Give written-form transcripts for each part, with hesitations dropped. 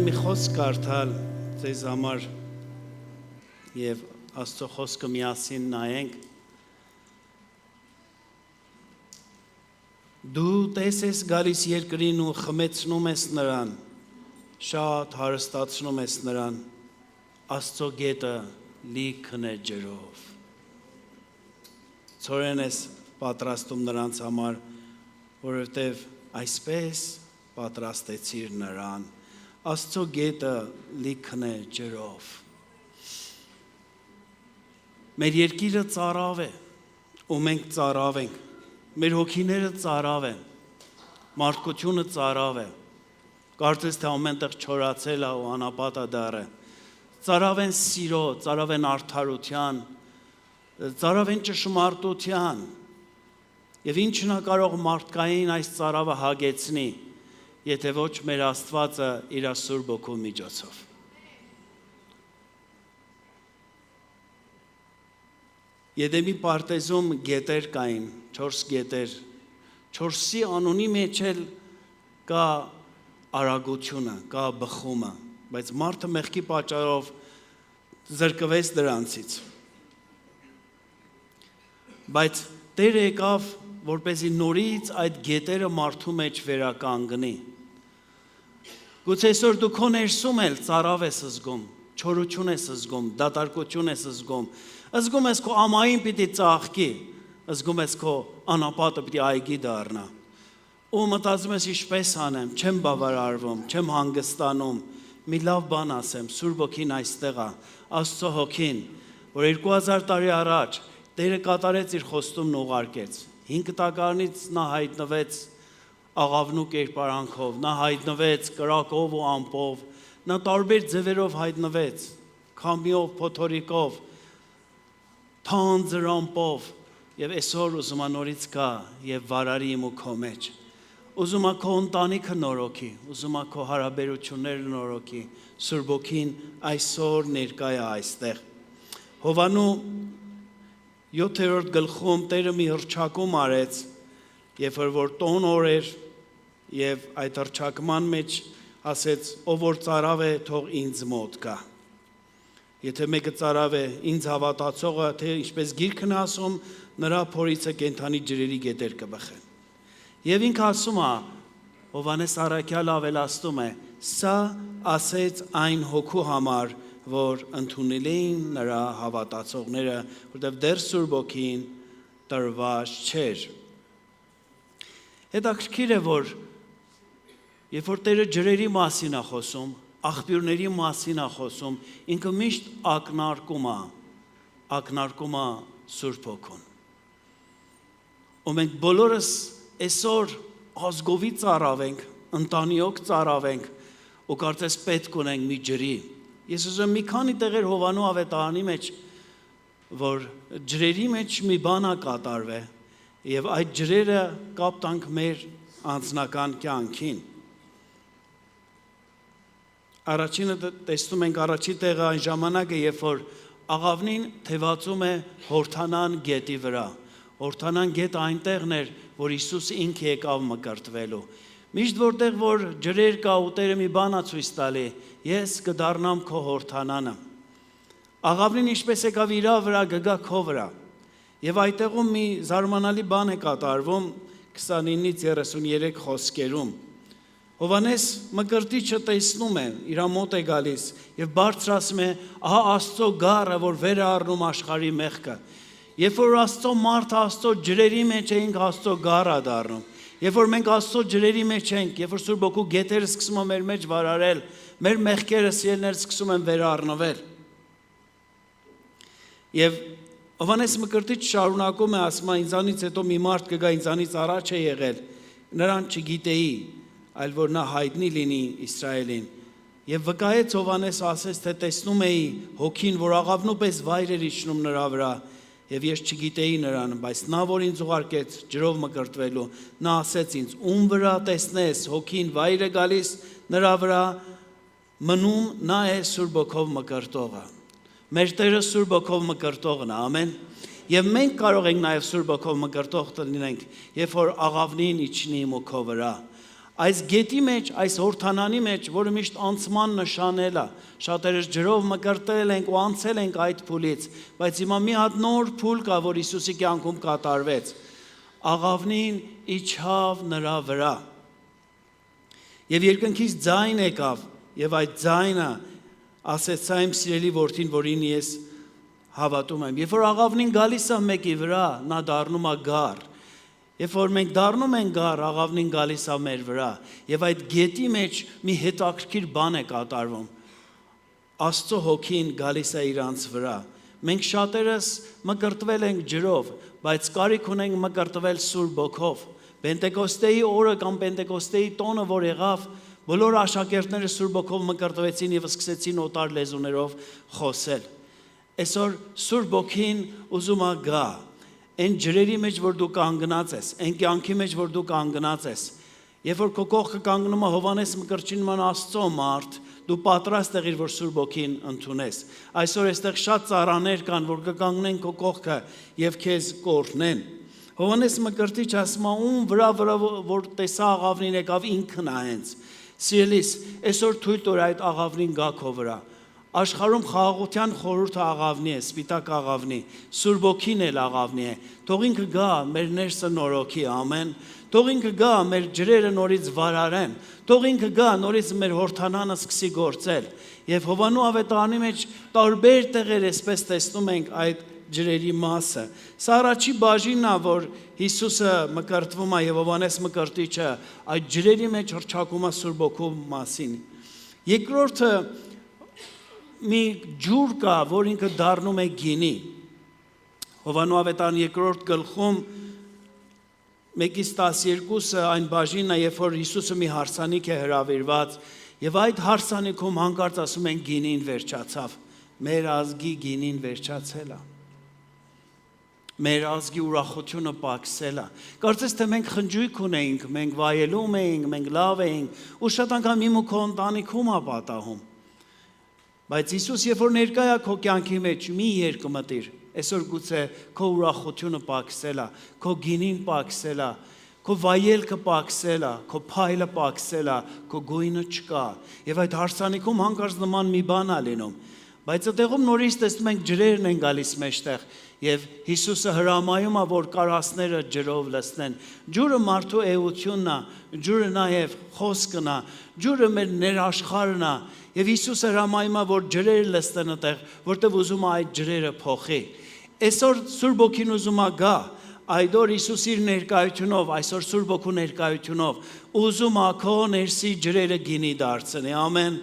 եմ մի խոսք կարդալ ձեզ համար եւ Աստծո խոսքը միասին նայենք Դու տեսես գալիս երկրին ու խմեցնում ես նրան շատ հարստացնում ես նրան Աստծո գետը լիքն է ջրով Ցորեն ես պատրաստում նրանց համար որովհետեւ այսպես պատրաստեցիր նրան Աստծո գետը լիքն է ջրով Մեր երկիրը ծարավ է ու մենք ծարավ ենք Մեր հոգիները ծարավ են մարդկությունը ծարավ է Կարծես թե ամենտեղ չորացել է ու անապատ է դառը Ծարավ են սիրո, ծարավ են արդարության ծարավ են ճշմարտության Եվ ինչն է կարող մարդկային այս ծարավը հագեցնի Եթե ոչ մեր Աստվածը իր Սուրբ Հոգու միջոցով Եդեմի պարտեզում գետեր կային, 4 գետեր, 4-ի անունի մեջ էլ կա արագությունը, կա բխումը, բայց մարդը մեղքի պատճառով զրկվեց դրանցից։ Բայց Տերը եկավ, որպեսզի նորից այդ գետերը մարդու մեջ վերականգնի։ Գուցե այսօր դու քո ներսում էլ ծարավ ես զգում, չորություն ես զգում, դատարկություն ես զգում ես քո ամային պիտի ծաղկի, զգում ես քո անապատը պիտի այգի դառնա։ Ու մտածում ես ինչպես անեմ, չեմ բավարարվում, չեմ հանգստանում, մի լավ բան ասեմ, Սուրբ Հոգին այստեղ է, Աստծո Հոգին, որ 2000 տարի առաջ Տերը կատարեց իր խոստումն ուղարկեց։ 5 տակառնից նա հայտնվեց աղավնու կերպարանքով, նա հայտնվեց կրակով ու ամպով, նա տարբեր ձևերով հայտնվեց, քամիով, փոթորիկով, թանձր ամպով, եւ այսօր ուզում նորից գա եւ վարարի իմ ու քո մեջ։ Ուզում քո ընտանիքը նորոգի, ուզում քո հարաբերությունները նորոգի, Սուրբ Հոգին այսօր ներկա է այստեղ։ Հովանու 7-րդ գլխում Տերը մի հռչակում արեց, երբ որ տոն օր էր եւ այդ հռչակման մեջ ասեց ով որ ծարավ է թող ինձ մոտ գա Եթե մեկը ծարավ է ինձ հավատացողը թե ինչպես գիրքն է ասում նրա փորիցը կենթանի ջրերի գետեր կբխեն Եվ ինքը ասում է Հովանես Առաքյալը ավելացնում է սա ասեց այն հոգու համար որ ընդունել էին նրա հավատացողները որտեղ դեռ Սուրբ Հոգին տրված չէր Հետաքրքիր է որ Երբ որ Տերը ջրերի մասին է խոսում, աղբյուրների մասին է խոսում, ինքը միշտ ակնարկում է Սուրբ Հոգուն։ Ու մենք բոլորս այսօր ազգովի ծարավ ենք, ընտանիոք ծարավ ենք, ու կարծես պետք ունենք մի ջրի։ Ես ուզում եմ մի քանի տեղեր Հովանու ավետարանի մեջ, որ ջրերի մեջ մի բան է կատարվել, եւ այդ ջրերը կապ տանք մեր անձնական կյանքին։ Առաջինը տեսնում ենք առաջի տեղը այն ժամանակը, երբ որ աղավնին թևածում է Հորթանան գետի վրա։ Հորթանան գետը այնտեղն էր, որ Հիսուսը ինքը եկավ մկրտվելու։ Միշտ որտեղ որ ջրեր կա ու Տերը մի բան է ցույց տալի, ես կդառնամ քո Հորթանանը։ Աղավնին ինչպես եկավ իր վրա, գգա քո վրա։ Եվ այդտեղում մի զարմանալի բան է կատարվում 29-ից 33 խոսքերում։ Հովանես մկրտիչը տեսնում է, իր մոտ է գալիս եւ բարձրացում է, ահա Աստծո գառը, որ վեր է առնում աշխարհի մեղքը։ Երբ որ Աստծո մարդը Աստծո ջրերի մեջ ենք, Աստծո գառը դառնում։ Երբ որ մենք Աստծո ջրերի մեջ ենք, երբ որ Սուրբ Հոգու գետերը սկսում են մեր մեջ վարարել, մեր մեղքերը սիրելներ սկսում են վեր առնվել։ Եվ Հովանես մկրտիչ շարունակում է ասում, ինձանից հետո մի մարդ կգա, ինձանից առաջ է եղել, նրան չգիտեի, այլ որ նա հայտնի լինի Իսրայելին։ Եվ վկայեց Հովանես ասեց, թե տեսնում էի հոգին, որ աղավնու պես վայր էր իջնում նրա վրա, եւ ես չգիտեի նրան, բայց նա որ ինձ ուղարկեց ջրով մկրտվելու, նա ասեց ինձ, ում վրա տեսնես հոգին վայր է գալիս նրա վրա, մնում նա է Սուրբ Հոգով մկրտողը։ Մեր Տերը Սուրբ Հոգով մկրտողն է, ամեն։ Եվ մենք կարող ենք նաև Սուրբ Հոգով մկրտող լինենք, երբ որ աղավնին իջնի մոքո վրա։ Այս գետի մեջ, այս հորթանանի մեջ, որը միշտ անցման նշանել է, շատերս ջրով մկրտել ենք ու անցել ենք այդ փուլից, բայց հիմա մի հատ նոր փուլ կա, որ Հիսուսի կյանքում կատարվեց։ Աղավնին իջավ նրա վրա։ Եվ երկնքից ձայն եկավ, եւ այդ ձայնը ասեց՝ «Սա իմ սիրելի որդին, որին ես հավատում եմ»։ Երբ որ աղավնին գալիս է մեկի վրա, նա դառնում է գառ։ Երբ որ մենք դառնում ենք գառ, աղավնին գալիս է մեր վրա, եւ այդ գետի մեջ մի հետաքրքիր բան է կատարվում։ Աստծո հոգին գալիս է իրանց վրա։ Մենք շատերս մկրտվել ենք ջրով, բայց կարիք ունենք մկրտվել Սուրբ Հոգով։ Պենտեկոստեի օրը կամ Պենտեկոստեի տոնը, որ եղավ, բոլոր աշակերտները Սուրբ Հոգով մկրտվեցին եւ սկսեցին օտար լեզուներով խոսել։ Այսօր Սուրբ Հոգին ուզում է գա այն ջրերի մեջ, որ դու կանգնած ես, այն կյանքի մեջ, որ դու կանգնած ես։ Երբ որ քո կողքը կանգնում է Հովանես Մկրտչին ման Աստծո մարդ, դու պատրաստ եղիր, որ Սուրբ Հոգին ընդունես։ Այսօր այստեղ շատ ծառաներ կան, որ կկանգնեն քո կողքը եւ քեզ կօրհնեն։ Հովանես Մկրտիչ ասում է, ում վրա որ տեսա աղավնին եկավ ինքն է հենց։ Սիրելիս, այսօր թույլ տուր այդ աղավնին գա քո վրա։ Աշխարհում խաղաղության խորհուրդը աղավնի է, սպիտակ աղավնի, Սուրբ Հոգին էլ աղավնի է։ Թող ինքը գա մեր ներսը նորոգի, ամեն։ Թող ինքը գա մեր ջրերը նորից վարարեն։ Թող ինքը գա նորից մեր հորթանանը սկսի գործել։ Եվ Հովանու ավետարանի մեջ տարբեր տեղեր էսպես տեսնում ենք այդ ջրերի մասը։ Սա առաջի բաժինն է, որ Հիսուսը մկրտվում է եւ Հովանես Մկրտիչը այդ ջրերի մեջ հռչակում է Սուրբ Հոգու մասին։ Երկրորդը մի ջուր կա, որ ինքը դառնում է գինի։ Հովանու ավետարան 2-րդ գլխում 1-12-ը այն բաժինն է, երբ որ Հիսուսը մի հարսանիք է հրավիրված, եւ այդ հարսանիքում հանկարծ ասում են գինին վերջացավ։ Մեր ազգի գինին վերջացել է։ Մեր ազգի ուրախությունը պակսել է։ Կարծես թե մենք խնջույք ունեինք, մենք վայելում էինք, մենք լավ էինք, ու շատ անգամ իմ ու քո ընտանիքում է պատահում։ Բայց Հիսուս երբ որ ներկա է քո կյանքի մեջ, մի երկմտիր, այսօր գուցե քո ուրախությունը պակսել է, քո գինին պակսել է, քո վայելքը պակսել է, քո փայլը պակսել է, քո գույնը չկա, եւ այդ հարսանիքում հանկարծ նման մի բան է լինում։ Բայց այդտեղում նորից տեսնում ենք ջրերն են գալիս մեջտեղ, եւ Հիսուսը հրամայում է, որ կարասները ջրով լցնեն։ Ջուրը մարդու էությունն է, ջուրը նաեւ խոսքն է, ջուրը մեր ներաշխարհն է, եւ Հիսուսը հրամայում է, որ ջրեր լցնեն այդտեղ, որտեղ ուզում է այդ ջրերը փոխի։ Այսօր Սուրբ Հոգին ուզում է գա, այդ օր Հիսուս իր ներկայությունով, այսօր Սուրբ Հոգու ներկայությունով ուզում է քո ներսի ջրերը գինի դարձնի, ամեն։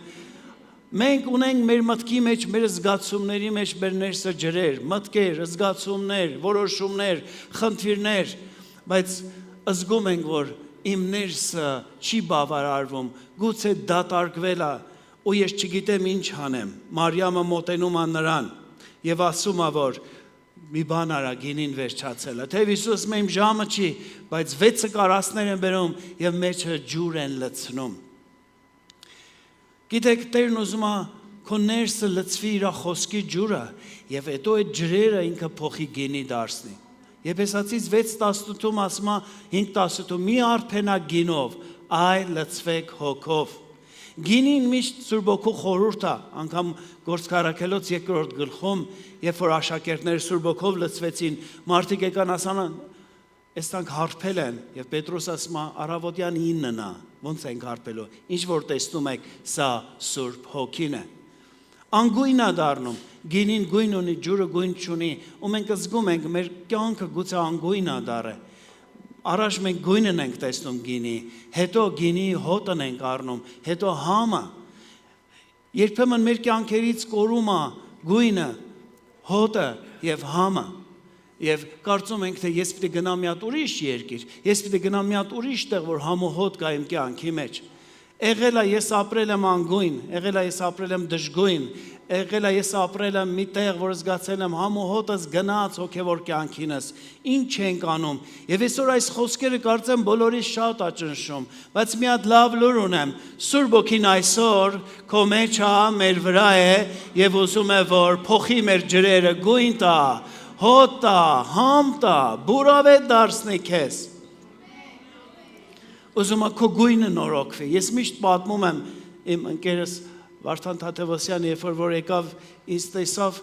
Մենք ունենք մեր մտքի մեջ, մեր զգացումների մեջ մեր ներսը ջրեր, մտքեր, զգացումներ, որոշումներ, խնդիրներ, բայց զգում ենք, որ իմ ներսը չի բավարարվում, գուցե դատարկվել է, ու ես չգիտեմ ինչ անեմ։ Մարիամը մոտենում է նրան եւ ասում է, որ մի բան արա, գինին վերջացել է։ Թե Հիսուս իմ ժամը չի, բայց 6 կարասներ են բերում եւ մեջը ջուր են լցնում։ Գիտեք, Տերն ուզում է քո ներսը լցվի իր խոսքի ջուրը եւ հետո այդ ջրերը ինքը փոխի գինի դարձնի։ Եփեսացից 6:18-ում ասում է 5:18 մի արփենակ գինով, այլ լցվեք հոգով։ Գինին միշտ Սուրբ Հոգու խորհուրդ է, անգամ Գործքարաքելոց 2-րդ գլխում, երբ որ աշակերտները Սուրբ Հոգով լցվեցին, մարդիկ եկան ասան, «Էստանք հարբել են», եւ Պետրոս ասում է, «Առավոտյան 9-ն է, ոնց ենք հարբելու»։ Ինչ որ տեսնում եք, սա Սուրբ Հոգին է։ Անգույն է դառնում, գինին գույն ունի, ջուրը գույն չունի, ու մենք զգում ենք, մեր կյանքը գուցե անգույն է դառը։ Առաջ մենք գույնն ենք տեսնում գինի, հետո գինի հոտն ենք առնում, հետո համը։ Երբեմն մեր կյանքերից կորում է գույնը, հոտը եւ համը։ Եվ կարծում ենք, թե ես պիտի գնամ մի հատ ուրիշ երկիր, ես պիտի գնամ մի հատ ուրիշ տեղ, որ համ ու հոտ կա իմ կյանքի մեջ։ Եղել է ես ապրել եմ անգույն, եղել է ես ապրել եմ դժգույն, եղել է ես ապրել եմ մի տեղ, որ զգացել եմ համ ու հոտս գնաց հոգևոր կյանքինս։ Ինչ ենք անում։ Եվ այսօր այս խոսքերը կարծեմ բոլորիս շատ է ճնշում, բայց մի հատ լավ լուր ունեմ։ Սուրբ Հոգին այսօր քո մեջ է, մեր վրա է եւ ուզում է, որ փոխի մեր ջրերը, գույն տա, հոտ տա, համ տա, բուրավետ դարձնի քեզ։ ուզում է քո գույնը նորոգվի։ Ես միշտ պատմում եմ իմ ընկերս Վարդան Թադևոսյանը, երբ որ եկավ ինձ տեսավ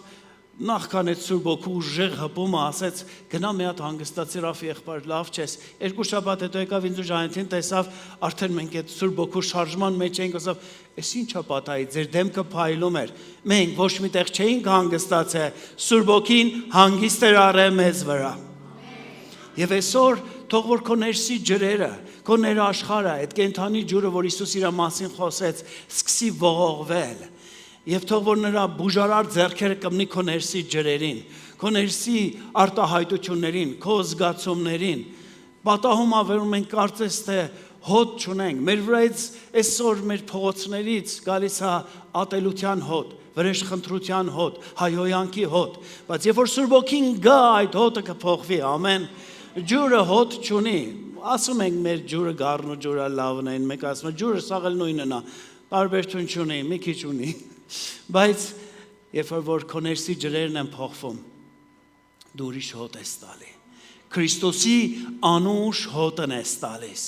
նախքան այդ Սուրբ Օգու ուժեղ հպումը, ասեց գնա մի հատ հանգստացի Ռաֆի եղբայր, լավ չես։ Երկու շաբաթ հետո եկավ ինձ ու Ժանետին տեսավ, արդեն մենք այդ Սուրբ Օգու շարժման մեջ էինք, ասավ «Էս ի՞նչ է պատահի, ձեր դեմքը փայլում էր»։ Մենք ոչ միտեղ չէինք հանգստացել, Սուրբ Օգին հանգիստ էր արել մեզ վրա։ Եվ այսօր թող որ քո ներսի ջրերը, քո ներաշխարհը, այդ կենթանի ջուրը, որ Հիսուս իր մասին խոսեց, սկսի ողողվել։ Եվ թող որ նրա բուժարար ձեռքերը կմնի քո ներսի ջրերին, քո ներսի արտահայտություններին, քո զգացումներին։ Պատահում ա, որ մենք կարծես թե հոտ չունենք։ Մեր վրայից այսօր մեր փողոցներից գալիս է ատելության հոտ, վրեժխնդրության հոտ, հայհոյանքի հոտ, բայց երբ որ Սուրբ Օգին գա, այդ հոտը կփոխվի, ամեն։ Ջուրը հոտ չունի։ Ասում ենք մեր ջուրը գառն ու ջուրը լավն են, մեկ ասում է ջուրը սաղել նույնն է, տարբերություն չունի, մի քիչ ունի։ Բայց երբ որ քո ներսի ջրերն են փոխվում, դու ուրիշ հոտ ես տալի։ Քրիստոսի անուշ հոտն ես տալիս։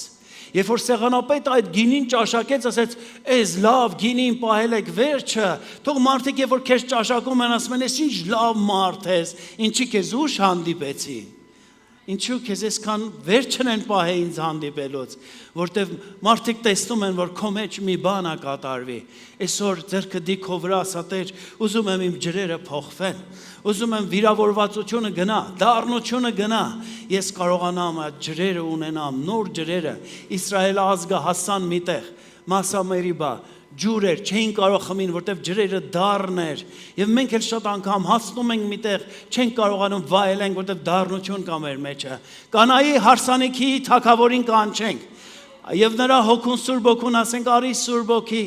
Երբ որ սեղանապետը այդ գինին ճաշակեց, ասեց, «Էս լավ գինին պահել եք վերջը», թող մարդիկ երբ որ քեզ ճաշակում են, ասում են, «Էս ինչ լավ մարդ ես, ինչի քեզ ուշ հանդիպեցի»։ Ինչու քեզ այսքան վերջն են պահել ինձ հանդիպելուց, որտեվ մարդիկ տեսնում են, որ քո մեջ մի բան է կատարվի։ Այսօր ձեռքը դի քո վրա, ասա Տեր, ուզում եմ իմ ջրերը փոխվեն, ուզում եմ վիրավորվածությունը գնա, դառնությունը գնա, ես կարողանամ այդ ջրերը ունենամ, նոր ջրերը։ Իսրայել ազգը հասան միտեղ, Մասա Մերիբա, ջուրեր չէին կարող խմին, որտեվ ջրերը դառն էր, եւ մենք էլ շատ անգամ հասնում ենք միտեղ, չենք կարողանում վայելենք, որտեվ դառնություն կա մեր մեջը։ Կանայի հարսանիքի թագավորին կանչենք եւ նրա հոգուն Սուրբ Օգուն ասենք, արի Սուրբ Օգի,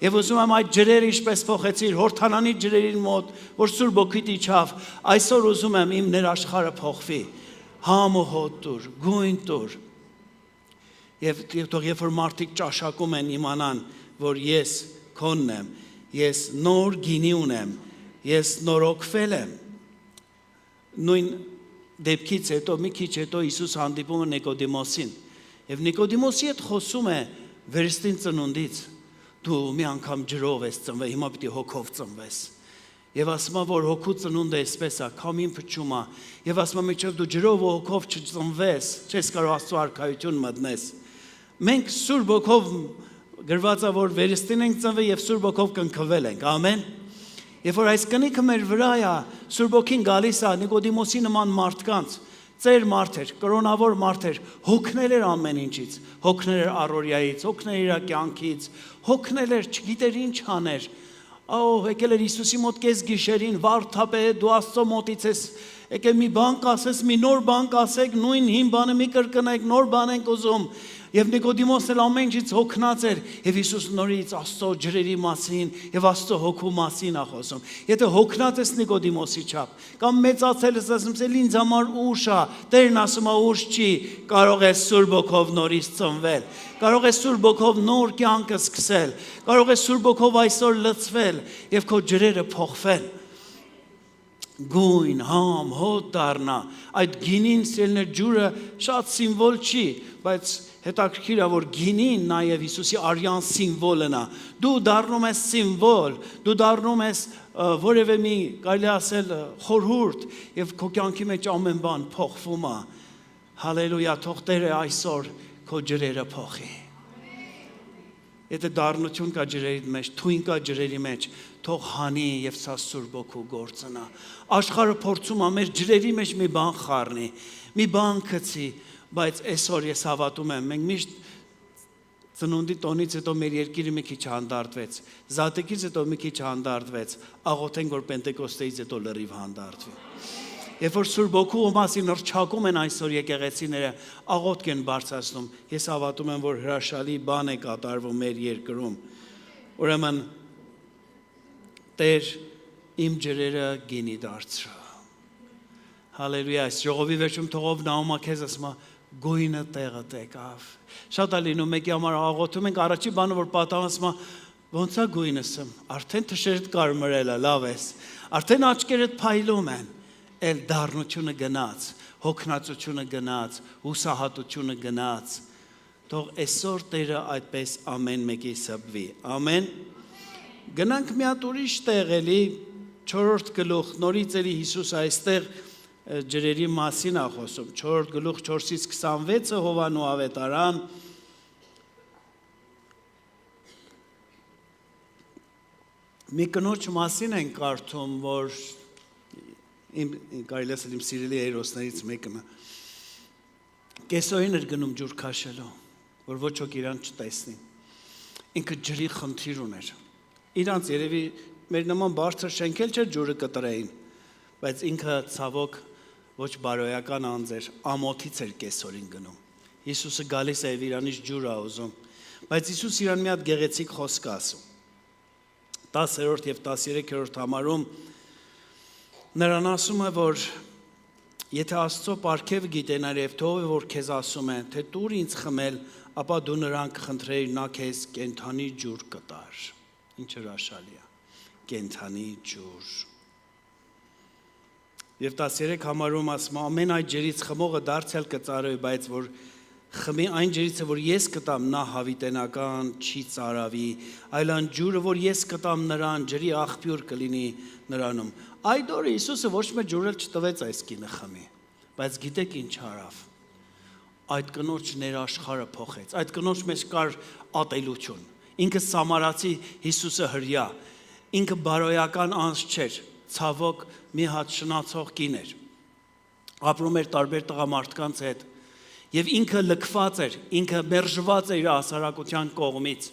եւ ուզում եմ այդ ջրերը ինչպես փոխեցիր Հորդանանի ջրերին մոտ, որ Սուրբ Օգիդ իջավ, այսօր ուզում եմ իմ ներաշխարհը փոխվի, համ ու հոտ տուր, գույն տուր։ Եվ թող երբ որ մարդիկ ճաշակում են, իմանան, որ ես քոնն եմ, ես նոր գինի ունեմ, ես նորոգվել եմ։ Նույն դեպքից հետո, մի քիչ հետո Հիսուս հանդիպում է Նիկոդիմոսին, եւ Նիկոդիմոսի հետ խոսում է վերստին ծնունդից, դու մի անգամ ջրով ես ծնվել, հիմա պիտի հոգով ծնվես։ Եվ ասում է, որ հոգու ծնունդը այսպես է, քամին փչում է, եւ ասում է, մինչև դու ջրով ու հոգով չծնվես, չես կարող Աստծո արքայություն մտնես։ Մենք Սուրբ Հոգով գրված է, որ վերստին ենք ծնվել եւ Սուրբ Հոգով կնքվել ենք, ամեն։ Երբ որ այս կնիքը մեր վրա է, Սուրբ Հոգին գալիս է Նիկոդիմոսի նման մարդկանց, ծեր մարդ էր, կրոնավոր մարդ էր, հոգնել էր ամեն ինչից, հոգնել էր առօրյայից, հոգնել էր իր կյանքից, հոգնել էր, չգիտեր ինչ աներ։ Եկել էր Հիսուսի մոտ կես գիշերին, Վարդապետ, դու Աստծո մոտից ես, եկել մի բան կասես, մի նոր բան կասեք, նույն հին բանը մի կրկնեք, նոր բան ենք ուզում։ Եվ Նիկոդիմոսն էլ ամեն ինչից հոգնած էր, եւ Հիսուս նորից Աստծո ջրերի մասին եւ Աստծո հոգու մասին է խոսում։ Եթե հոգնած ես Նիկոդիմոսի չափ, կամ մեծացել ես, ասում ես, ինձ համար ուշ է, Տերն ասում է ուշ չի, կարող ես Սուրբ Հոգով նորից ծնվել, կարող ես Սուրբ Հոգով նոր կյանքը սկսել, կարող ես Սուրբ Հոգով այսօր լցվել եւ քո ջրերը փոխվեն։ Գույն, համ, հոտ դառնա, այդ գինին սիրելիներ ջուրը շատ սիմվոլ չի, բայց հետաքրքիր է, որ գինին նաև Հիսուսի արյան սիմվոլն է։ Դու դառնում ես սիմվոլ, դու դառնում ես որևէ մի, կարելի ասել, խորհուրդ, եւ քո կյանքի մեջ ամեն բան փոխվում է։ Հալելույա, թող Տերը այսօր քո ջրերը փոխի։ Եթե դառնություն կա ջրերի մեջ, թույն կա ջրերի մեջ, թող հանի եւ սա Սուրբ Հոգու գործնա։ Աշխարհը փորձում է մեր ջրերի մեջ մի բան խառնի, մի բան գցի, բայց այսօր ես հավատում եմ, մենք միշտ ծնունդի տոնից հետո մեր երկիրը մի քիչ հանդարտվեց, Զատեկից հետո մի քիչ հանդարտվեց, աղոթենք, որ Պենտեկոստեից հետո լրիվ հանդարտվի։ Երբ որ Սուրբ Հոգու մասին հռչակում են այսօր եկեղեցիները, աղոթք են բարձրացնում, ես հավատում եմ, որ հրաշալի բան է կատարվում մեր երկրում։ Ուրեմն Տեր իմ ջրերը գինի դարձրա։ Հալելույա, այս ժողովի վերջում թողով Նաոմը քեզ ասում է, գույնը տեղը եկավ։ Շատ է լինում, մեկի համար աղոթում ենք, առաջի բանը որ պատահում ասում է, ոնց է գույնս, արդեն թշերդ կարմրել է, լավ ես, արդեն աչքերդ փայլում են, էլ դառնությունը գնաց, հոգնածությունը գնաց, հուսահատությունը գնաց, Թող այսօր Տերը այդպես ամեն մեկի սփվի։ Ամեն։ Գնանք մի հատ ուրիշ տեղ էլի 4-րդ գլուխ նորից էլի Հիսուս այստեղ ջրերի մասին է խոսում 4-րդ գլուխ 4-ից 26-ը Հովհաննես ավետարան մի կնոջ մասին են կարդում, որ կարելի է ասել իմ սիրելի հերոսներից մեկն է կեսօրին էր գնում ջուր քաշելու, որ ոչ ոք իրան չտեսնի։ Ինքը ջրի խնդիր ուներ։ Իրանց երևի մեր նման բարձր շենքել չէր ջուրը կտրեին, բայց ինքը ցավոք ոչ բարոյական անձ էր, ամոթից էր կեսօրին գնում։ Հիսուսը գալիս է եւ իրանից ջուր է ուզում, բայց Հիսուս իրան մի հատ գեղեցիկ խոսք ասում։ 10-րդ եւ 13-րդ համարում նրան ասում է, որ եթե Աստծո պարգևը գիտենար եւ թող որ քեզ ասում է, թե տուր ինձ խմել, ապա դու նրան կխնդրեիր, նա քեզ կենթանի ջուր կտար։ Ինչ հրաշալի է։ Կենթանի ջուր։ Եվ 13 համարում ասում ամեն այդ ջրից խմողը դարձյալ կծարոյ, բայց որ խմի այն ջրից որ ես կտամ, նա հավիտենական չի ծարավի, այլ այն ջուրը որ ես կտամ նրան, ջրի աղբյուր կլինի նրանում։ Այդ օրը Հիսուսը ոչ մի ջուր չտվեց այս կինը խմի, բայց գիտեք ինչ արավ։ Այդ կնոջ ներաշխարը փոխեց։ Այդ կնոջ մեջ կար ատելություն։ Ինքը սամարացի Հիսուսը հրյա, ինքը բարոյական անձ չէր, ցավոք մի հատ շնացող կին էր։ Ապրում էր տարբեր տղամարդկանց հետ, եւ ինքը լքված էր, ինքը մերժված էր իր հասարակության կողմից։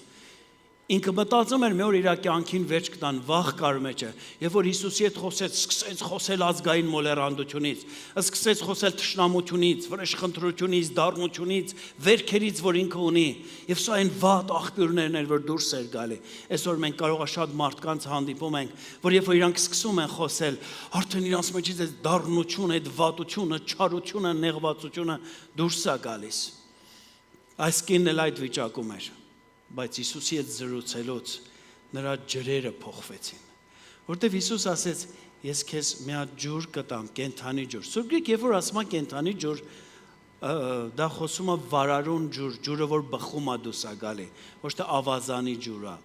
Ինքը մտածում էր մի օր իր կյանքին վերջ կտան, վախ կար մեջը, եւ որ Հիսուսի հետ խոսեց, սկսեց խոսել ազգային մոլեռանդությունից, սկսեց խոսել թշնամությունից, վրեժխնդրությունից, դառնությունից, վերքերից, որ ինքը ունի, եւ սա այն վատ աղբյուրներն են, որ դուրս էր գալի։ Այսօր մենք կարող է շատ մարդկանց հանդիպում ենք, որ երբ որ իրանք սկսում են խոսել, արդեն իրանց մեջից այդ դառնությունը, այդ վատությունը, չարությունը, նեղվածությունը դուրս է գալիս։ Այս կինն էլ այդ վիճակում էր։ Բայց Հիսուսի հետ զրուցելուց նրա ջրերը փոխվեցին, որտեղ Հիսուս ասեց. ես քեզ մի հատ ջուր կտամ, կենթանի ջուր։ Սուրբ Գիրքը երբ որ ասում է կենթանի ջուր, դա խոսում է վարարուն ջուր, ջուրը որ բխում է դուրս է գալի, ոչ թե ավազանի ջուր է,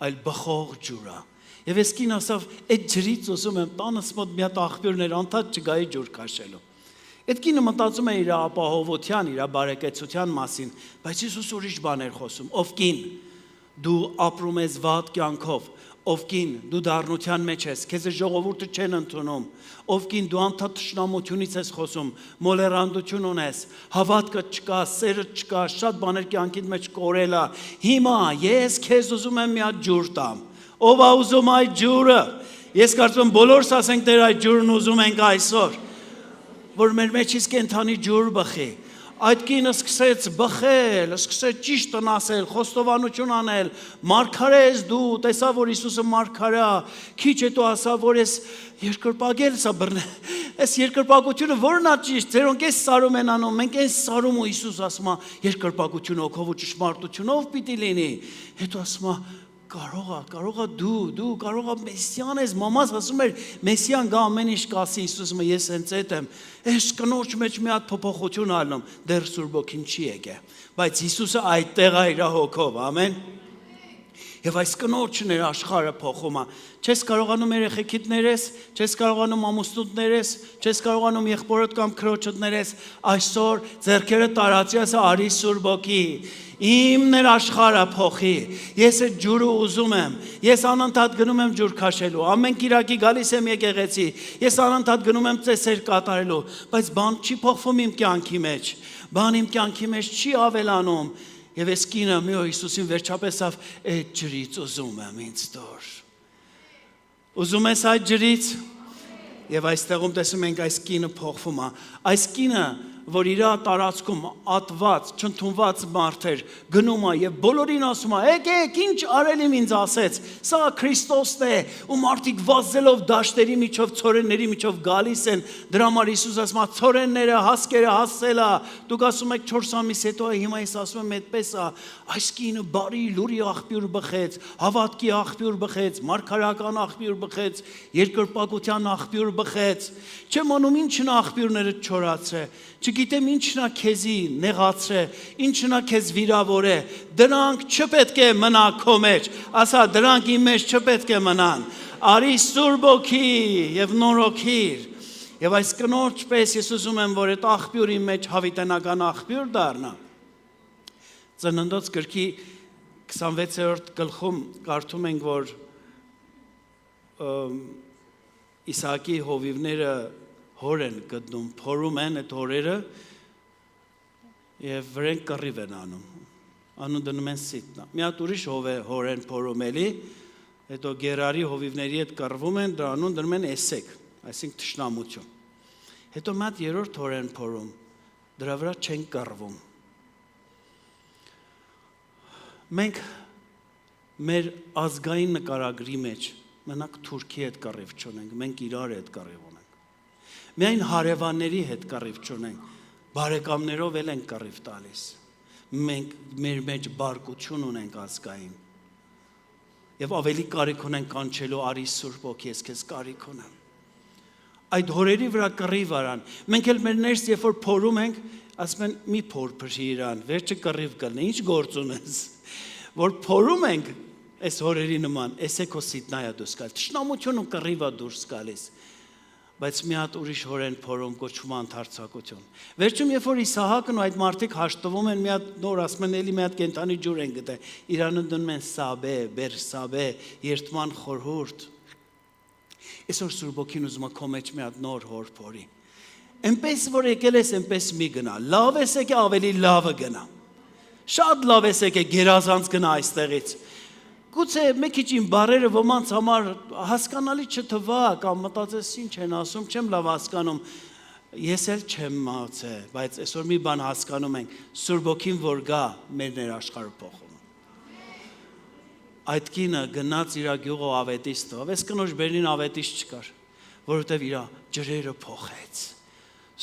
այլ բխող ջուր է։ Եվ ես կին ասավ, այդ ջրից ուզում եմ տանս մոտ մի հատ աղբյուրներ անդադ չգայի ջուր քաշելու։ Այդ կինը մտածում է իր ապահովության, իր բարեկեցության մասին, բայց Հիսուս ուրիշ բան էր խոսում։ Ով կին, դու ապրում ես վատ կյանքով, ով կին, դու դառնության մեջ ես, քեզ ժողովուրդը չեն ընդունում, ով կին, դու անդադ թշնամությունից ես խոսում, մոլեռանդություն ունես, հավատքը չկա, սերը չկա, շատ բաներ կյանքիդ մեջ կորել է։ Հիմա ես քեզ ուզում եմ մի հատ ջուր տամ։ Ով է ուզում այդ ջուրը։ Ես կարծում եմ բոլորս ասենք Տեր այդ ջուրն ուզում ենք այսօր, որ մեր մեջից կենթանի ջուր բխի։ Այդ կինը սկսեց բխել, սկսեց ճիշտն ասել, խոստովանություն անել, մարգարե ես դու, տեսա որ Հիսուսը մարգարե է, քիչ հետո ասա որ ես երկրպագել սա բռնե։ Այս երկրպագությունը որն է ճիշտ, ձերոնք էս սարում են անում, մենք այս սարում ու Հիսուս ասում է երկրպագությունը հոգով ու ճշմարտությունով պիտի լինի։ Հետո ասում է կարող է դու կարող է Մեսիան ես, մամաս ասում էր Մեսիան գա ամեն ինչ կասի, Հիսուսը ես հենց այդ եմ։ Այս կնոջ մեջ մի հատ փոփոխություն ալնում, դեռ Սուրբ Ոգին չի եկել, բայց Հիսուսը այդտեղ է իր հոգով, ամեն։ Եվ այս կնոջն էր աշխարհը փոխում է։ Չես կարողանում երեխեքիդ ներես, չես կարողանում ամուսնուտներես, չես կարողանում եղբորդ կամ քրոջդ ներես, այսօր ձեռքերը տարածի ասա արի Սուրբ Ոգի։ Իմ աշխարհը փոխի։ Ես այդ ջուրը ուզում եմ։ Ես անընդհատ գնում եմ ջուր քաշելու։ Ամեն կիրակի գալիս եմ եկեղեցի։ Ես անընդհատ գնում եմ ծեսեր կատարելու, բայց բան չի փոխվում իմ կյանքի մեջ։ Բան իմ կյանքի մեջ չի ավելանում։ Եվ այս կինը մի օր Հիսուսին վերջապես այդ ջրից ուզում եմ ինձ տոր։ Ուզում ես այդ ջրից։ Եվ այստեղում տեսնում ենք այս կինը փոխվում է։ Այս կինը որ իր տարածքում ատված, չընդունված մարդ էր, գնում է եւ բոլորին ասում է. «Եկեք, ինչ արել իմ ինձ ասեց, սա Քրիստոսն է», ու մարդիկ վազելով դաշտերի միջով, ցորենների միջով գալիս են, դրա համար Հիսուս ասում է. «Ցորենները, հասկերը հասել է, դուք ասում եք 4 ամիս հետո է, հիմա ես ասում եմ այդպես է»։ Այս կինը բարի լուրի աղբյուր բխեց, հավատքի աղբյուր բխեց, մարգարեական աղբյուր բխեց, երկրպագության աղբյուր բխեց։ Չեմ անում ինչն աղբյուրները չորացրե։ չգիտեմ ինչն է քեզի նեղացրե, ինչն է քեզ վիրավորե, դրանք չպետք է մնա քո մեջ, ասա դրանք իմ մեջ չպետք է մնան, արի Սուրբ Օքի եւ նորոգիր։ Եվ այս կնոջ պես ես ուզում եմ, որ այդ աղբյուրի մեջ հավիտենական աղբյուր դառնա։ Ծննդոց գրքի 26-րդ գլխում կարդում ենք, որ Իսահակի հովիվները հոր են գտնում, փորում են այդ հորերը եւ վրեն կռիվ են անում դնում են սիտնա։ Մի հատ ուրիշ հոր են փորում էլի, հետո գերարի հովիվների հետ կռվում են, դրանուն դնում են էսեք, այսինքն թշնամություն։ Հետո մի հատ երրորդ հոր են փորում, դրա վրա չեն կռվում։ Մենք մեր ազգային նկարագրի մեջ մենակ Թուրքի հետ կռիվ չունենք, մենք իրար հետ կռիվ ունենք։ Միայն հարևանների հետ կռիվ չունենք, բարեկամներով էլ ենք կռիվ տալիս։ Մենք մեր մեջ բարկություն ունենք ազգային։ Եվ ավելի կարիք ունենք կանչելու արի Սուրբ Օքի, ես քեզ կարիք ունեմ։ Այդ հորերի վրա կռիվ արան։ Մենք էլ մեր ներս երբ որ փորում ենք, ասում են մի փոր փրի իրան, վերջը կռիվ կլինի, ինչ գործ ունես։ Որ փորում ենք այս հորերի նման, էսե քո սիտնայա դուրս գալիս, թշնամություն ու կռիվա դուրս գալիս, բայց մի հատ ուրիշ հոր են փորում, կոչվում ընդարձակություն։ Վերջում երբ որ Իսահակն ու այդ մարդիկ հաշտվում են, մի հատ նոր ասում են էլի մի հատ կենթանի ջուր են գտել, իրանը դնում են Սաբե, Բերսաբե, երթման խորհուրդ։ Այսօր Սուրբ Օքին ուզում է քո մեջ մի հատ նոր հոր փորի։ Էնպես որ եկել ես, էնպես մի գնա։ Լավ ես եկե, ավելի լավը գնա։ Շատ լավ ես եկե, գերազանց գնա այստեղից։ Գուցե մեկ քիչ իմ բարերը ոմանց համար հասկանալի չթվա կամ մտածես ինչ են ասում, չեմ լավ հասկանում, ես էլ չեմ մացե, բայց այսօր մի բան հասկանում ենք, Սուրբ Օքին որ գա, մեր ներաշխարհը փոխում։ Այդ կինը գնաց իր գյուղը ավետիս տավ, այս կնոջ բերին ավետիս չկար, որովհետև իր ջրերը փոխեց։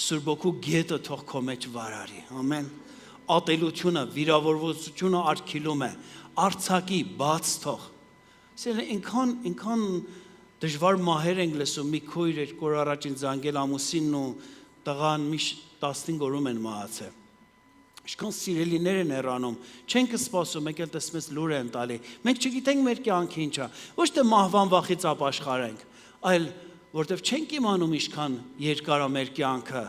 Սուրբ Օքու գետը թող քո մեջ վարարի, ամեն։ Ատելությունը, վիրավորվածությունը արգիլում է, արցակի բաց թող։ Ինքան դժվար մահեր ենք լսում, մի քույր 2 օր առաջին զանգել ամուսինն ու տղան միշտ 15 օրում են մահացել։ Ինչքան սիրելիներ են հեռանում, չենք սպասում, եկել տեսնես լուր են տալի։ Մենք չգիտենք մեր կյանքը ինչ է, ոչ թե մահվան վախից ապաշխարենք, այլ որտեվ չենք իմանում ինչքան երկար է մեր կյանքը,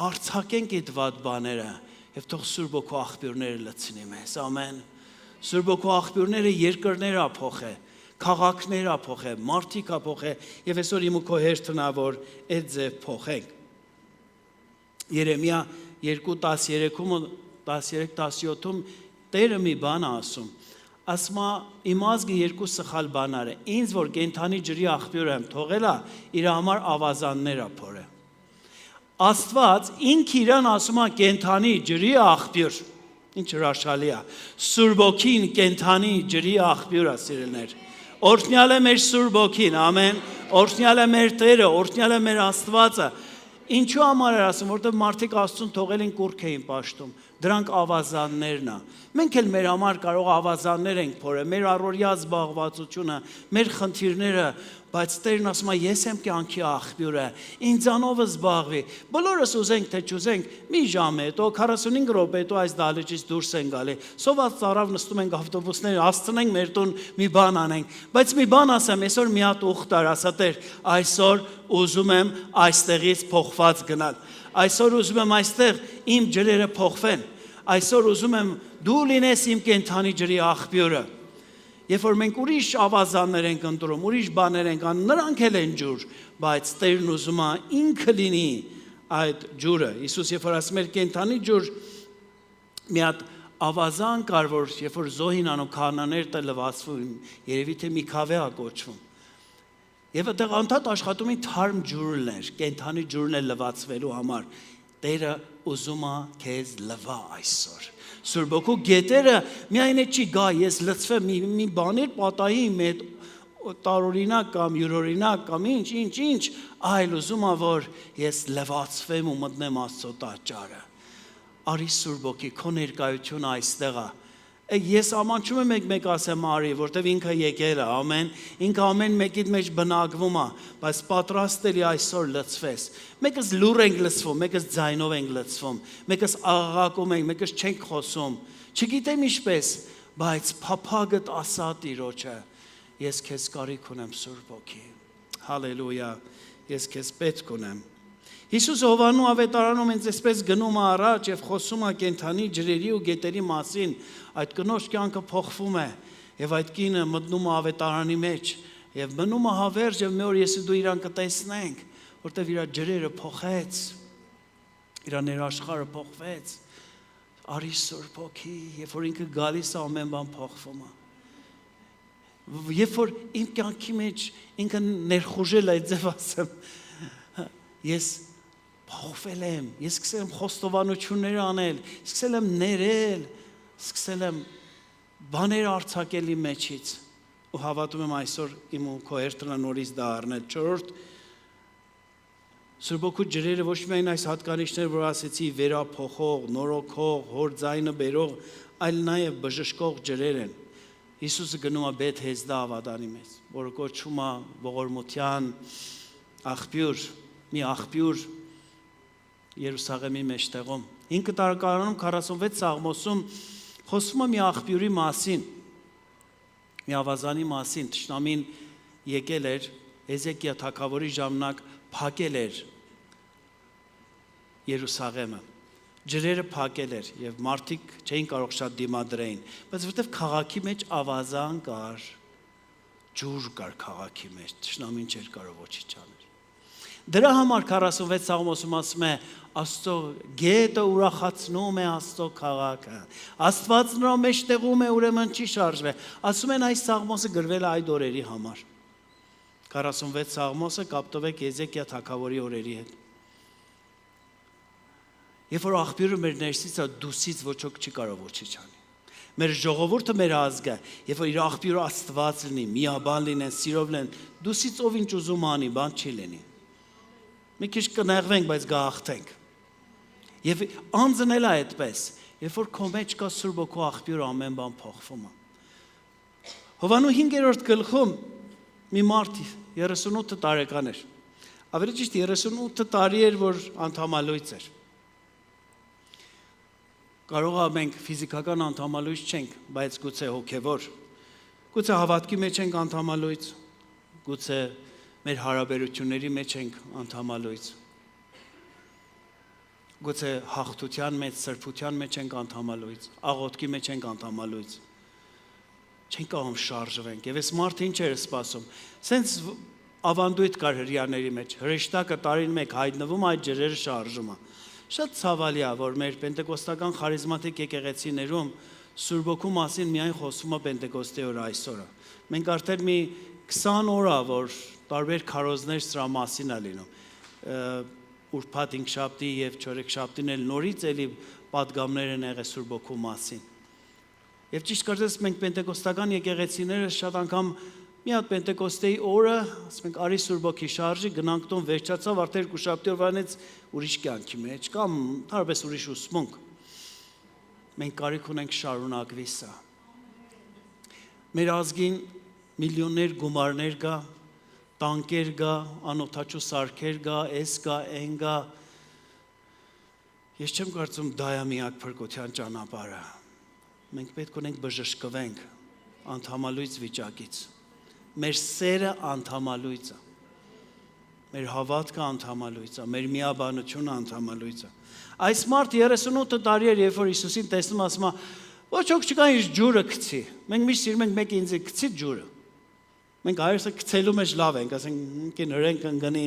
արձակենք այդ վատ բաները եւ թող Սուրբ Օքու աղբյուրները լցնի մեզ, ամեն։ Սուրբ Օքու աղբյուրները երկրները փոխե, քաղաքները փոխե, մարդիկ փոխե եւ այսօր իմ ու քո հերթն է որ այդ ձև փոխենք։ Երեմիա 2:13-ում 13-17-ում Տերը մի բան ասում, ասում իմ ազգը երկու սխալ բաներ է, ինձ որ կենթանի ջրի աղբյուր եմ թողելա, իր համար ավազաններ փորե։ Աստված ինք իրան ասում է կենթանի ջրի աղբյուր, ինչ հրաշալի է, Սուրբ Օքին կենթանի ջրի աղբյուր է սիրելիներ, օրհնյալ է մեր Սուրբ Օքին, ամեն, օրհնյալ է մեր Տերը, օրհնյալ է մեր Աստվածը, ինչու համար էր ասում, որտեղ մարդիկ Աստծուն թողել են կուռք էին պաշտում, դրանք ավազաններն է, մենք էլ մեր համար կարող ավազաններ ենք փորել, մեր առօրյա զբաղվածությունը, մեր խնդիրները, բայց Տերն ասում է ես եմ կյանքի աղբյուրը, ինձանով զբաղվի, բոլորս ուզենք թե չուզենք, մի ժամ հետո 45 րոպե հետո այս դահլիճից դուրս են գալի, սոված ծարավ նստում ենք ավտոբուսները, հասցնենք մեր տուն մի բան անենք, բայց մի բան ասեմ, այսօր մի հատ ուխտ տար, ասա Տեր, այսօր ուզում եմ այստեղից փոխված գնալ, այսօր ուզում եմ այստեղ իմ ջրերը փոխվեն, այսօր ուզում եմ դու լինես իմ կենթանի ջրի աղբյուրը։ Երբ որ մենք ուրիշ ավազաններ ենք ընտրում, ուրիշ բաներ ենք անում, նրանք էլ են ջուր, բայց Տերն ուզում է ինքը լինի այդ ջուրը։ Հիսուս երբ որ ասում էր կենթանի ջուր, մի հատ ավազան կար, որ երբ որ զոհին անում քահանաները տը լվացվում, երևի թե Միքավե է կոչվում։ Եվ այդտեղ անդադ աշխատում են թարմ ջուրն էր, կենթանի ջուրն է լվացվելու համար։ Տերը ուզում է քեզ լվա այսօր։ Սուրբ Օքու գետերը միայն չի գա, ես լցվեմ մի բաներ պատահի մեծ տարօրինակ կամ յուրօրինակ կամ ինչ, այլ ուզում ա որ ես լվացվեմ ու մտնեմ Աստծո տաճարը։ Արի Սուրբ Օքի, քո ներկայությունը այստեղ է, Ես ամանչում եմ մեկ ասեմ արի, որտեվ ինքը եկել է, ամեն, ինքը ամեն մեկիդ մեջ բնակվում է, բայց պատրաստ էլի այսօր լծվես։ Մեկս լուր ենք լծվում, մեկս ձայնով ենք լծվում, մեկս աղաղակում ենք, մեկս չենք խոսում, չգիտեմ ինչպես, բայց փափագդ ասա Տիրոջը, ես քեզ կարիք ունեմ Սուրբ Ոգի, հալելույա, ես քեզ պետք ունեմ։ Հիսուս Հովանու ավետարանում ինձ այսպես գնում է առաջ եւ խոսում է կենթանի ջրերի ու գետերի մասին, այդ կնոջ կյանքը փոխվում է եւ այդ կինը մտնում է ավետարանի մեջ եւ մնում է հավերժ եւ մի օր ես դու իրան կտեսնենք, որտեվ իր ջրերը փոխեց, իր ներաշխարհը փոխվեց, արի Սուրբ Ոգի, երբ որ ինքը գալիս է ամեն բան փոխվում է։ Երբ որ իմ կյանքի մեջ ինքը ներխուժել է, ձև ասեմ, ես փոխվել եմ, ես սկսել եմ խոստովանություններ անել, սկսել եմ ներել, սկսել եմ բաներ արձակել իմ մեջից ու հավատում եմ այսօր իմ ու քո հերթը նորից դա առնել։ Չորրորդ Սուրբ Օգու ջրերը ոչ միայն այս հատկանիշներ, որ ասեցի, վերափոխող, նորոգող, հոր ձայնը բերող, այլ նաև բժշկող ջրեր են։ Հիսուսը գնում է Բեթհեզդա ավադանի մեջ, որը կոչվում է ողորմության աղբյուր, մի աղբյուր Երուսաղեմի մեջտեղում։ 5 տարեկանում 46 Սաղմոսում խոսում է մի աղբյուրի մասին, մի ավազանի մասին, թշնամին եկել էր, Եզեկիա թագավորի ժամանակ փակել էր Երուսաղեմը, ջրերը փակել էր եւ մարդիկ չէին կարող շատ դիմադրեին, բայց որտեվ քաղաքի մեջ ավազան կար, ջուր կար քաղաքի մեջ, թշնամին չէր կարող ոչինչ անել։ Դրա համար 46 Սաղմոսում ասում է Աստծո գետը ուրախացնում է Աստծո քաղաքը, Աստված նրա մեջտեղում է, ուրեմն չի շարժվի։ Ասում են այս Սաղմոսը գրվել է այդ օրերի համար։ 46 Սաղմոսը կապտվեք Եզեկիա թագավորի օրերի հետ։ Երբ որ աղբյուրը մեր ներսից է, դուսից ոչ ոք չի կարող ոչինչ անի։ Մեր ժողովուրդը, մեր ազգը, երբ որ իր աղբյուրը Աստված լինի, միաբան լինեն, սիրով լինեն, դուսից ով ինչ ուզում անի, բան չի լինի։ Մի քիչ կնեղվենք, բայց գահախտենք։ Եվ անձն էլ է այդպես, երբ որ քո մեջ կա Սուրբ Օգու աղբյուր, ամեն բան փոխվում է։ Հովանու 5-րդ գլխում մի մարդ 38 տարեկան էր։ Ավելի ճիշտ 38 տարի էր, որ անդամալույց էր։ Կարող է մենք ֆիզիկական անդամալույց չենք, բայց գուցե հոգևոր, գուցե հավատքի մեջ ենք անդամալույց, գուցե մեր հարաբերությունների մեջ ենք անդամալույց, գուցե հաղթության մեջ, սրբության մեջ ենք անդամալույց, աղոթքի մեջ ենք անդամալույց, չենք կարող շարժվենք, եւ այս մարդը ինչ էր սպասում, սենց ավանդույթ կար հրեաների մեջ, հրեշտակը տարին մեկ հայտնվում, այդ ջրերը շարժում է։ Շատ ցավալի է, որ մեր պենտեկոստական խարիզմատիկ եկեղեցիներում Սուրբ Օգու մասին միայն խոսում է Պենտեկոստի օրը այսօրը։ Մենք արդեն մի 20 օր է, որ տարբեր քարոզներ սրա մասին է լինում։ Ուրբաթ հինգշաբթի եւ չորեքշաբթին էլ նորից էլի պատգամներ են եղել Սուրբ Օգու մասին։ Եվ ճիշտ կարծես մենք պենտեկոստական եկեղեցիները շատ անգամ մի հատ Պենտեկոստեի օրը, ասում ենք, արի Սուրբ Օգի շարժի, գնանք տուն, վերջացավ, արդեն երկուշաբթի օրվանից ուրիշ կյանքի մեջ կամ տարբեր ուրիշ ուսմունք։ Մենք կարիք ունենք շարունակվի սա։ Մեր ազգին միլիոններ գումարներ կա, տանկեր կա, անօթաչու սարքեր կա, էս կա, այն կա։ Ես չեմ կարծում դա է միակ փրկության ճանապարհը։ Մենք պետք ունենք բժշկվենք անդամալույց վիճակից։ Մեր սերը անդամալույց է, մեր հավատքը անդամալույց է, մեր միաբանությունը անդամալույց է։ Այս մարդ 38 տարի էր, երբ որ Հիսուսին տեսնում, ասում է, ոչ ոք չկա ինչ ջուրը գցի։ Մենք միշտ սիրում ենք մեկը ինձ գցի ջուրը։ Մենք հայերսը գցելու մեջ լավ ենք, ասենք ինքն հրենք ընկնի,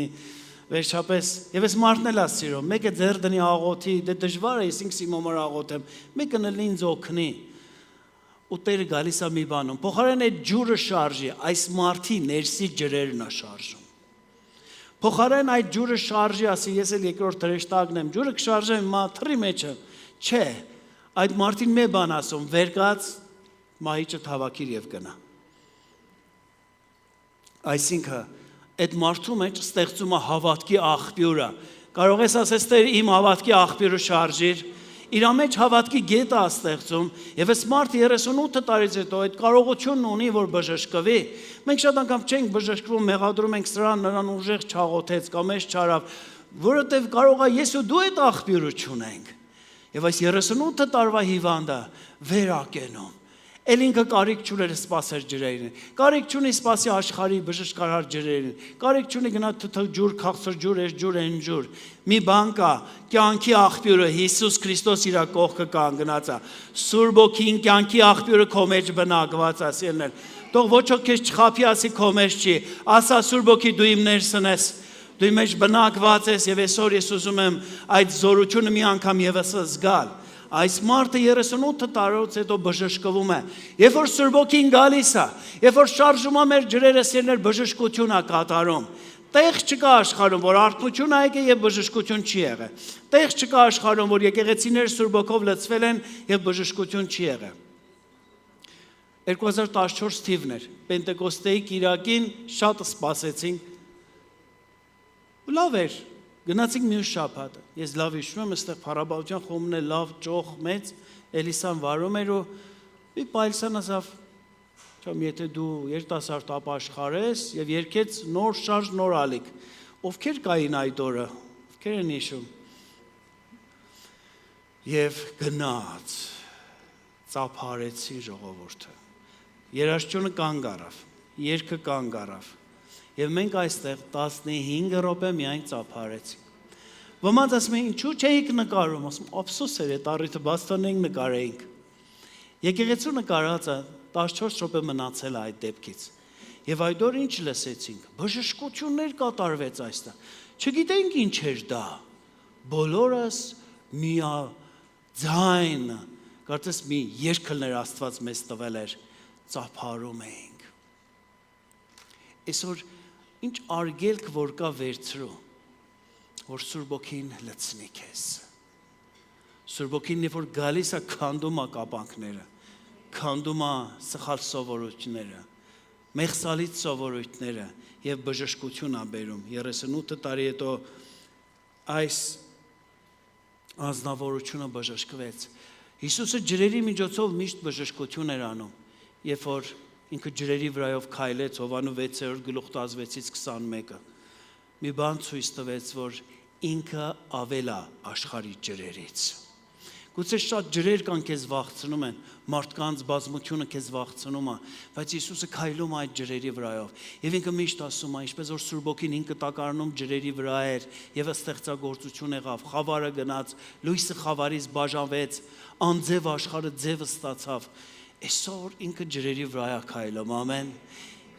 վերջապես, եւ այս մարդն էլ է սիրում, մեկը ձեռ դնի աղոթի, դե դժվար է, ես ինքս իմ համար աղոթեմ, մեկը նլի ինձ օգնի։ Ու Տերը գալիս է մի բանում, փոխարեն այդ ջուրը շարժի, այս մարդի ներսի ջրերն է շարժում։ Փոխարեն այդ ջուրը շարժի, ասի ես էլ երկրորդ հրեշտակն եմ, ջուրը կշարժեմ մաթրի մեջը, չէ, այդ մարդին մի բան ասում, վեր կաց, մահիճը հավաքիր եւ գնա։ Այսինքն, այդ մարդու մեջ ստեղծում է հավատքի աղբյուրը։ Կարող ես ասես Տեր իմ հավատքի աղբյուրը շարժիր, իր մեջ հավատքի գետը աստեղծում, եւ այս մարդը 38 տարից հետո այդ կարողությունն ունի, որ բժշկվի։ Մենք շատ անգամ չենք բժշկվում, մեղադրում ենք նրան ուժեղ չաղոթեց կամ էս չարավ, որովհետեւ կարող է ես ու դու այդ աղբյուրը չունենք։ Եվ այս 38 տարվա հիվանդը վերակենում։ Էլ ինքը կարիք չուներ սպասեր ջրերին, կարիք չունի սպասի աշխարհի բժշկարար ջրերին, կարիք չունի գնա թթ ջուր, քաղցր ջուր, այս ջուր, այն ջուր։ Մի բան կա, կյանքի աղբյուրը Հիսուս Քրիստոս իր կողքը կանգնած է։ Սուրբ ոգին կյանքի աղբյուրը քո մեջ բնակված է, սիրելիներ։ Թող ոչ ոք քեզ չխաբի, ասի քո մեջ չի, ասա Սուրբ ոգի դու իմ ներսն ես, դու իմ մեջ բնակված ես, եւ այսօր ես ուզում եմ այդ զորությունը մի անգամ եւս զգալ։ Այս մարդը 38 տարուց հետո բժշկվում է։ Երբ որ Սուրբ ոգին գալիս է, երբ որ շարժում է մեր ջրերը, սիրներ, բժշկություն է կատարում։ Տեղ չկա աշխարհում, որ արթնություն ա եկել եւ բժշկություն չի եղել։ Տեղ չկա աշխարհում, որ եկեղեցիները Սուրբ ոգով լցվել են եւ բժշկություն չի եղել։ 2014 թիվն էր, Պենտեկոստեի կիրակին շատ սպասեցինք։ Լավ էր։ Գնացինք մյուս շաբաթ, ես լավ հիշում եմ, այստեղ փառաբանության խումբն է լավ, ճոխ, մեծ, Էլիսան վարում էր ու մի պայլսան ասավ, չեմ, եթե դու երիտասարդ ապաշխար ես եւ երկեց նոր շարժ, նոր ալիք, ովքեր կային այդ օրը, ովքեր են հիշում, եւ գնաց, ծափարեցին ժողովուրդը, երաժշտությունը կանգ առավ, երգը կանգ առավ, եւ մենք այստեղ 15 րոպե միայն ծափարեցինք։ Ոմանց ասում են, ինչու չէիք նկարում, ասում, ափսոս էր, այդ առիթը բաց տանենք նկարեինք։ Եկեղեցու նկարածը 14 րոպե մնացել է այդ դեպքից։ Եվ այդ օր ինչ լսեցինք, բժշկություններ կատարվեց այստեղ։ Չգիտենք ինչ էր դա։ Բոլորս միաձայն, կարծես մի երգներ Աստված մեզ տվել էր, ծափարում էինք։ Այսօր ինչ արգելք որ կա վերցրու, որ Սուրբ ոգին լցնի քեզ։ Սուրբ ոգին երբ որ գալիս է քանդում է կապանքները, քանդում է սխալ սովորությունները, մեղսալից սովորույթները եւ բժշկություն է բերում։ 38 տարի հետո այս ազնվորությունը բժշկվեց։ Հիսուսը ջրերի միջոցով միշտ բժշկություն էր անում, երբ որ ինքը ջրերի վրայով քայլեց Հովանու 6-րդ գլուխ 16-ից 21-ը։ Մի բան ցույց տվեց, որ ինքը ավել է աշխարհի ջրերից։ Գուցե շատ ջրեր կան քեզ վախցնում են, մարդկանց բազմությունը քեզ վախցնում է, բայց Հիսուսը քայլում է այդ ջրերի վրայով։ Եվ ինքը միշտ ասում է, ինչպես որ Սուրբ ոգին ինքը տակարանում ջրերի վրա էր, եւ ստեղծագործություն եղավ, խավարը գնաց, լույսը խավարից բաժանվեց, անձև աշխարհը ձևը ստացավ։ Այսօր ինքը ջրերի վրա է քայլում, ամեն։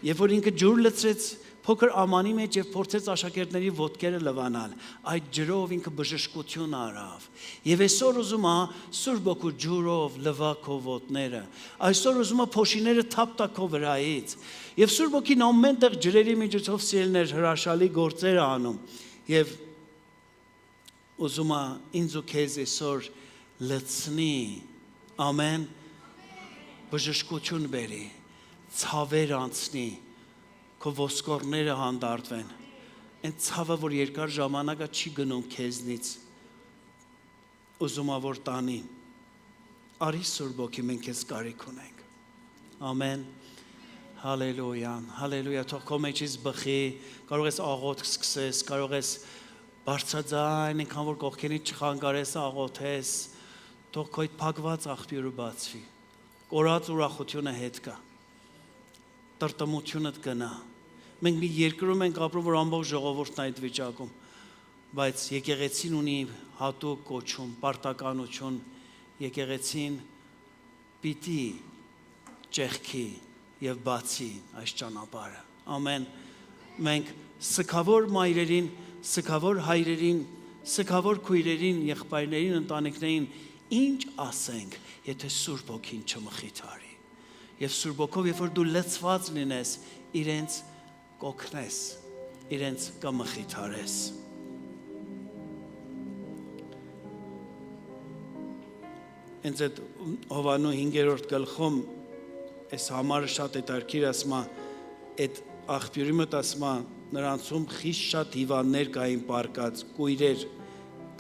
Երբ որ ինքը ջուր լցրեց փոքր ամանի մեջ եւ փորձեց աշակերտների ոտքերը լվանալ, այդ ջրով ինքը բժշկություն արավ։ Եվ այսօր ուզում է Սուրբ ոգու ջուրով լվա քո ոտները։ Այսօր ուզում է փոշիները թափտա քո վրայից։ Եվ Սուրբ ոգին ամենտեղ ջրերի միջոցով սիրելներ հրաշալի գործեր անում։ Եվ ուզում է ինձ ու քեզ այսօր լցնի, ամեն, բժշկություն բերի, ցավեր անցնի, քո ոսկորները հանդարտվեն, այն ցավը, որ երկար ժամանակա չի գնում քեզնից, ուզում ա որ տանի, արի Սուրբ ոգի մենք քեզ կարիք ունենք, ամեն, հալելույա, հալելույա, թող քո մեջից բխի, կարող ես աղոթք սկսես, կարող ես բարձրաձայն, այնքան որ կողքերից չխանգարես, աղոթես, թող քո այդ փակված աղբյուրը բացվի, կորած ուրախությունը հետ կա, տրտմությունդ գնա, մենք մի երկրում ենք ապրում, որ ամբողջ ժողովուրդն այդ վիճակում, բայց եկեղեցին ունի հատուկ կոչում, պարտականություն, եկեղեցին պիտի ճեղքի եւ բացի այս ճանապարհը, ամեն, մենք սքավոր մայրերին, սքավոր հայրերին, սքավոր քույրերին, եղբայրներին, ընտանիքներին ինչ ասենք, եթե Սուրբ ոգին չմխիթարի։ Եվ Սուրբ ոգով, երբ որ դու լցված լինես, իրենց կօգնես, իրենց կմխիթարես։ Հենց այդ Հովանու 5-րդ գլխում այս համարը շատ հետաքրքիր ասում է, այդ աղբյուրի մոտ ասում է, նրանցում խիստ շատ հիվանդներ կային պարկած, կույրեր,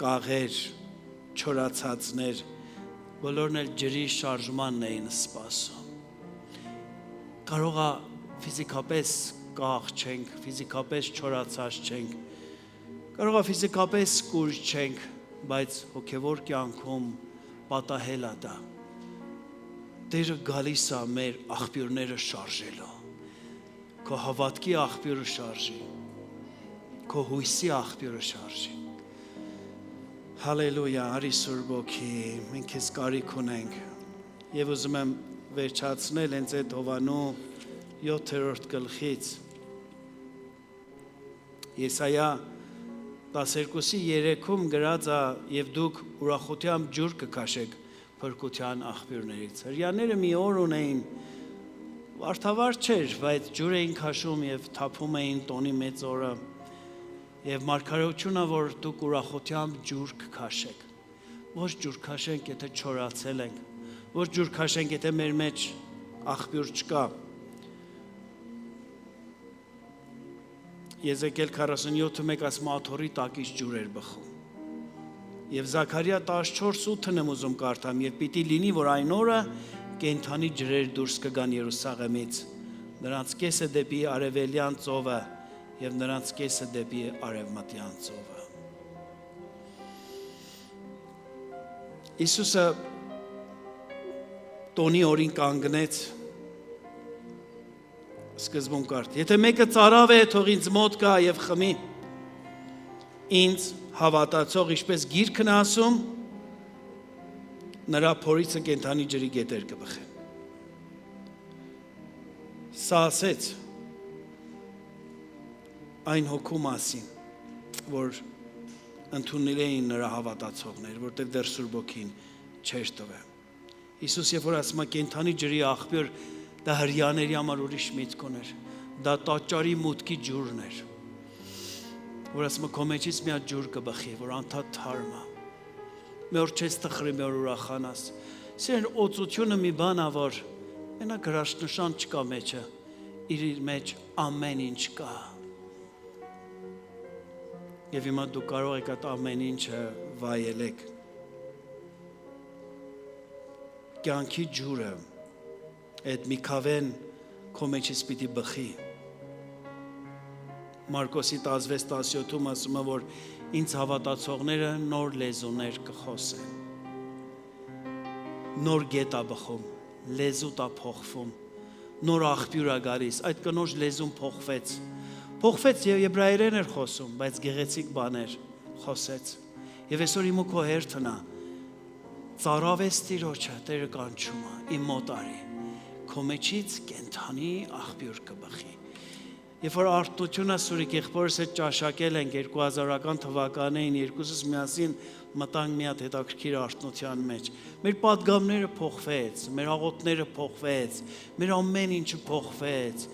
կաղեր, չորացածներ, բոլորն էլ ջրի շարժմանն էին սպասում։ Կարող է ֆիզիկապես կախ չենք, ֆիզիկապես չորացած չենք, կարող է ֆիզիկապես կուր չենք, բայց հոգևոր կյանքում պատահել է դա։ Տերը գալիս է մեր աղբյուրները շարժելու, քո հավատքի աղբյուրը շարժի, քո հույսի աղբյուրը շարժի։ Հալելույա, արի Սուրբ Ոգի, մենք քեզ կարիք ունենք եւ ուզում եմ վերջացնել հենց այդ Հովանու 7-րդ գլխից Եսայա 12:3-ում գրած է եւ դուք ուրախությամբ ջուր կքաշեք փրկության աղբյուրներից։ Հրեաները մի օր ունեին, վարդավառ չէր, բայց ջուր էին քաշում եւ թափում էին տոնի մեծ օրը։ Եվ մարգարեությունը, որ դուք ուրախությամբ ջուր կքաշեք։ Ոչ ջուր քաշենք, եթե չորացել ենք, ոչ ջուր քաշենք, եթե մեր մեջ աղբյուր չկա։ Եզեկիել 47:1 ասում աթոռի տակից ջուր էր բխում։ Եվ Զաքարիա 14:8-ն եմ ուզում կարդամ, եւ պիտի լինի, որ այն օրը կենդանի ջրեր դուրս կգան Երուսաղեմից, նրանց կեսը դեպի արևելյան ծովը եւ նրանց կեսը դեպի արևմտյան ծովը։ Իսուսը տոնի օրին կանգնեց, սկզբում կարդ, եթե մեկը ծարավ է, թող ինձ մոտ գա եւ խմի, ինձ հավատացող ինչպես գիրքն ասում, նրա փորիցը կենդանի ջրի գետեր կբխեն։ Սա ասեց այն հոգու մասին, որ ընդունել էին նրա հավատացողներ, որտեղ դեռ Սուրբ Ոգին չէր տվել։ Հիսուս երբ որ ասում է կենդանի ջրի աղբյուր, դա հրեաների համար ուրիշ միտք ուներ, դա տաճարի մուտքի ջուրն էր, որ ասում է քո մեջից մի հատ ջուր կբխի, որ անդադ թարմ է, մի օր չես տխրի, մի օր ուրախանաս։ Սեն օծությունը մի բան է, որ մենակ հրաշքնշան չկա մեջը, իր մեջ ամեն ինչ կա։ Եվ հիմա դու կարող եք այդ ամեն ինչը վայելեք։ Կյանքի ջուրը, այդ մի քավեն քո մեջից պիտի բխի։ Մարկոսի 16:17-ում ասում է, որ ինձ հավատացողները նոր լեզուներ կխոսեն։ Նոր գետ է բխում, լեզուտ է փոխվում, նոր աղբյուր է գալիս, այդ կնոջ լեզուն փոխվեց եւ եբրայերեն էր խոսում, բայց գեղեցիկ բաներ խոսեց։ Եվ այսօր իմ ու քո հերթն է, ծարավես Տիրոջը, Տերը կանչում է, իմ մոտ արի, քո մեջից կենդանի աղբյուր կբխի։ Երբ որ Արթնությունը Սուրիկ եղբորս հետ ճաշակել ենք 2000-ական թվականին, երկուսս միասին մտանք մի հատ հետաքրքիր արթնության մեջ։ Մեր պատգամները փոխվեց, մեր աղոթները փոխվեց, մեր ամեն ինչը փոխվեց,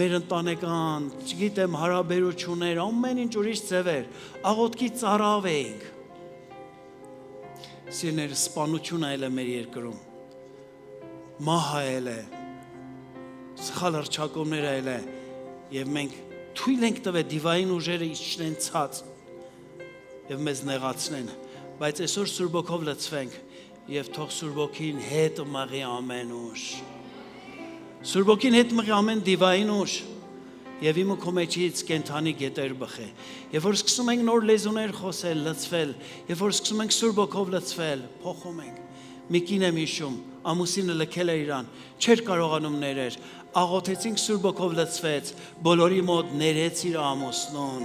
մեր ընտանեկան, չգիտեմ, հարաբերություններ, ամեն ինչ ուրիշ ձև էր, աղոթքի ծարավ էինք։ Սիրներ, սպանություն այլ է մեր երկրում, մահ այլ է, սխալ հռչակումներ այլ է, եւ մենք թույլ ենք տվել դիվային ուժերը իջնեն ցած եւ մեզ նեղացնեն, բայց այսօր Սուրբ Ոգով լցվենք եւ թող Սուրբ Ոգին հետ մղի ամեն ուժ, Սուրբ Ոգին հետ մղի ամեն դիվային ուժ եւ իմ ու քո մեջից կենդանի գետեր բխե։ Երբ որ սկսում ենք նոր լեզուներ խոսել, լցվել, երբ որ սկսում ենք Սուրբ Ոգով լցվել, փոխում ենք։ Մի կին եմ հիշում, ամուսինը լքել է իրան, չէր կարողանում ներեր, աղոթեցինք Սուրբ Ոգով լցվեց, բոլորի մոտ ներեց իր ամուսնուն,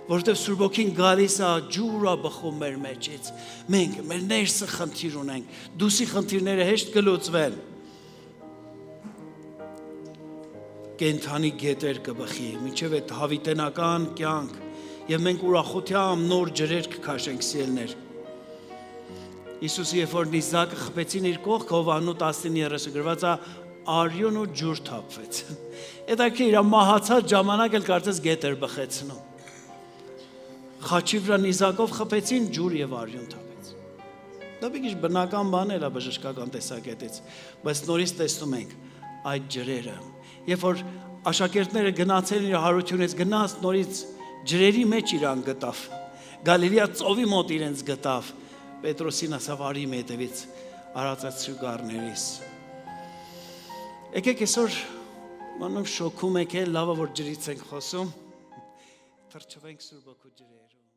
որովհետև Սուրբ Ոգին գալիս է, ջուր է բխում մեր մեջից, մենք մեր ներսը խնդիր ունենք, դուսի խնդիրները հեշտ կլուծվեն, կենդանի գետեր կբխի, մինչև այդ հավիտենական կյանք, եւ մենք ուրախությամբ նոր ջրեր կքաշենք սիրելներ։ Իսուսը երբ որ նիզակը խփեցին իր կողքը, Հովաննու 19:30 գրված է, արյուն ու ջուր թափվեց։ Այդ իր մահացած ժամանակ էլ կարծես գետ էր բխեցնում։ Խաչի վրա նիզակով խփեցին, ջուր եւ արյուն թափեց։ Դա մի քիչ բնական բան է բժշկական տեսակետից, բայց նորից տեսնում ենք այդ ջրերը։ Երբ որ աշակերտները գնացել իր հարությունից, գնաց նորից ջրերի մեջ իրան գտավ։ Գալիլեա ծովի մոտ իրենց գտավ։ Պետրոսին ասավ արի մետևից արածած շուգարներիս։ Եկեք այսօր մանում շոքում եք, լավը որ ջրից ենք խոսում, թրջվենք Սուրբ Օգու ջրերով։